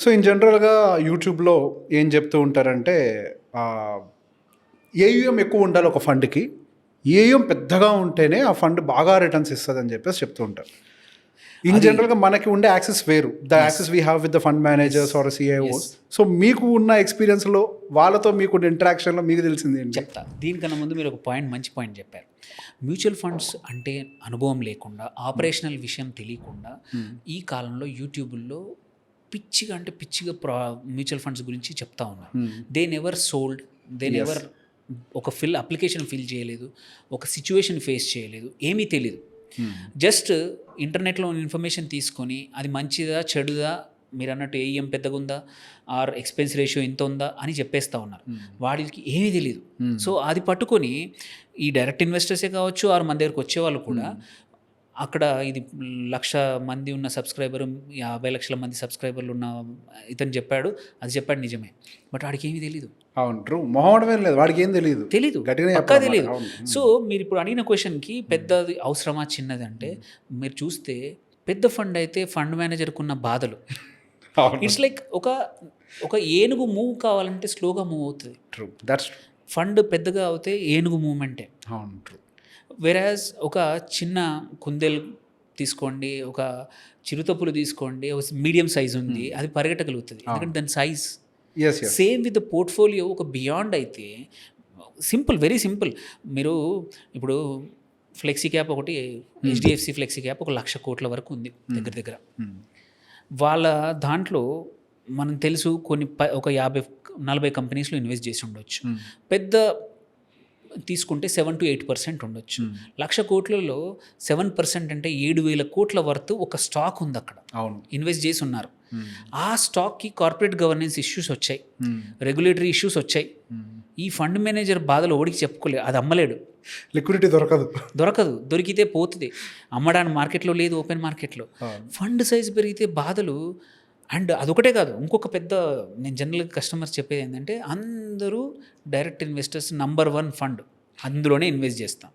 So in జనరల్‌గా యూట్యూబ్‌లో ఏం చెప్తూ ఉంటారంటే ఏయుఎం ఎక్కువ ఉండాలి ఒక ఫండ్‌కి. ఏయుఎం పెద్దగా ఉంటేనే ఆ ఫండ్ బాగా రిటర్న్స్ ఇస్తదని చెప్పేసి చెప్తూ ఉంటారు. ఇన్ అది జనరల్‌గా మనకి ఉండే యాక్సెస్ వేరు. The yes. Access we have with the fund managers or CIOs. Yes. So మీకు ఉన్న ఎక్స్‌పీరియన్స్‌లో వాళ్ళతో మీకున్న ఇంటరాక్షన్‌లో మీకు తెలిసిందేంటి? చెప్తా. దీనికన్నా ముందు మీరు ఒక మంచి పాయింట్ చెప్పారు. మ్యూచువల్ ఫండ్స్ అంటే అనుభవం లేకుండా, ఆపరేషనల్ విషయం తెలియకుండా ఈ కాలంలో యూట్యూబుల్లో పిచ్చిగా అంటే పిచ్చిగా మ్యూచువల్ ఫండ్స్ గురించి చెప్తా ఉన్నారు. They never sold, they Yes. Never ఒక అప్లికేషన్ ఫిల్ చేయలేదు, ఒక సిచ్యువేషన్ ఫేస్ చేయలేదు, ఏమీ తెలీదు. జస్ట్ ఇంటర్నెట్లో ఇన్ఫర్మేషన్ తీసుకొని అది మంచిదా చెడుదా మీరు అన్నట్టు ఏఎం పెద్దగా ఉందా ఆర్ ఎక్స్పెన్స్ రేషియో ఎంత ఉందా అని చెప్పేస్తూ ఉన్నారు. వాడికి ఏమీ తెలియదు. సో అది పట్టుకొని ఈ డైరెక్ట్ ఇన్వెస్టర్సే కావచ్చు ఆరు మన దగ్గరకు వచ్చేవాళ్ళు కూడా అక్కడ ఇది 1,00,000 మంది ఉన్న సబ్స్క్రైబర్ 50 లక్షల మంది సబ్స్క్రైబర్లు ఉన్న ఇతను చెప్పాడు, అది చెప్పాడు నిజమే. బట్ వాడికి ఏమీ తెలీదు. అవును. ట్రూ. మొహమాటమేం లేదు. వాడికి ఏం తెలీదు. తెలీదు, గట్టిగానే పక్కా చెప్పాలి తెలీదు. మాట. అవును. సో మీరు ఇప్పుడు అడిగిన క్వశ్చన్కి పెద్దది అవసరమా చిన్నది అంటే మీరు చూస్తే పెద్ద ఫండ్ అయితే ఫండ్ మేనేజర్కి ఉన్న బాధలు అవును. ఇట్స్ లైక్ ఒక ఏనుగు మూవ్ కావాలంటే స్లోగా మూవ్ అవుతుంది. ట్రూ. That's true. ఫండ్ పెద్దగా అవుతే ఏనుగు మూమెంటే. అవును. ట్రూ. వెరాజ్ ఒక చిన్న కుందేలు తీసుకోండి, ఒక చిరుతపులు తీసుకోండి, ఒక మీడియం సైజ్ ఉంది, అది పరిగెట్టగలుగుతుంది ఎందుకంటే దాని size. Yes. Yes. Same with the portfolio ఒక బియాండ్ అయితే సింపుల్, వెరీ సింపుల్. మీరు ఇప్పుడు ఫ్లెక్సీ క్యాప్ ఒకటి హెచ్డిఎఫ్సి ఫ్లెక్సీ క్యాప్ 1,00,000 కోట్ల వరకు ఉంది దగ్గర దగ్గర. వాళ్ళ దాంట్లో మనం తెలుసు కొన్ని ఒక 50-40 కంపెనీస్లో ఇన్వెస్ట్ చేసి ఉండొచ్చు. పెద్ద తీసుకుంటే 7-8% ఉండొచ్చు. 1,00,000 కోట్లలో 7% అంటే 7,000 కోట్ల వరకు ఒక స్టాక్ ఉంది అక్కడ, అవును. ఇన్వెస్ట్ చేసి ఉన్నారు. ఆ స్టాక్కి కార్పొరేట్ గవర్నెన్స్ ఇష్యూస్ వచ్చాయి, రెగ్యులేటరీ ఇష్యూస్ వచ్చాయి. ఈ ఫండ్ మేనేజర్ బాధలు ఓడికి చెప్పుకోలేదు, అది అమ్మలేడు, లిక్విడిటీ దొరకదు. దొరికితే పోతుంది, అమ్మడానికి మార్కెట్లో లేదు, ఓపెన్ మార్కెట్లో. ఫండ్ సైజ్ పెరిగితే బాధలు. అండ్ అదొకటే కాదు, ఇంకొక పెద్ద నేను జనరల్గా కస్టమర్స్ చెప్పేది ఏంటంటే అందరూ డైరెక్ట్ ఇన్వెస్టర్స్ నంబర్ 1 ఫండ్ అందులోనే ఇన్వెస్ట్ చేస్తాం.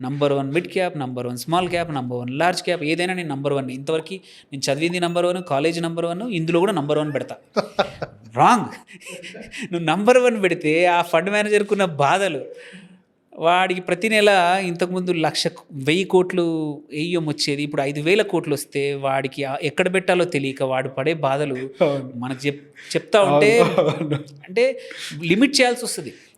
Number 1 mid cap, number 1 small cap, number 1 large cap, ఏదైనా నేను నంబర్ 1. ఇంతవరకు నేను చదివింది నంబర్ 1, కాలేజ్ నంబర్ 1, ఇందులో కూడా నంబర్ 1 పెడతా. రాంగ్. నువ్వు నంబర్ 1 పెడితే ఆ ఫండ్ మేనేజర్కి ఉన్న బాధలు, వాడికి ప్రతి నెల ఇంతకుముందు 1,00,000 కోట్లు ఏఎం వచ్చేది, ఇప్పుడు 5,000 కోట్లు వస్తే వాడికి ఎక్కడ పెట్టాలో తెలియక వాడు పడే బాధలు మనకు చెప్తా ఉంటే అంటే లిమిట్ చేయాల్సి వస్తుంది.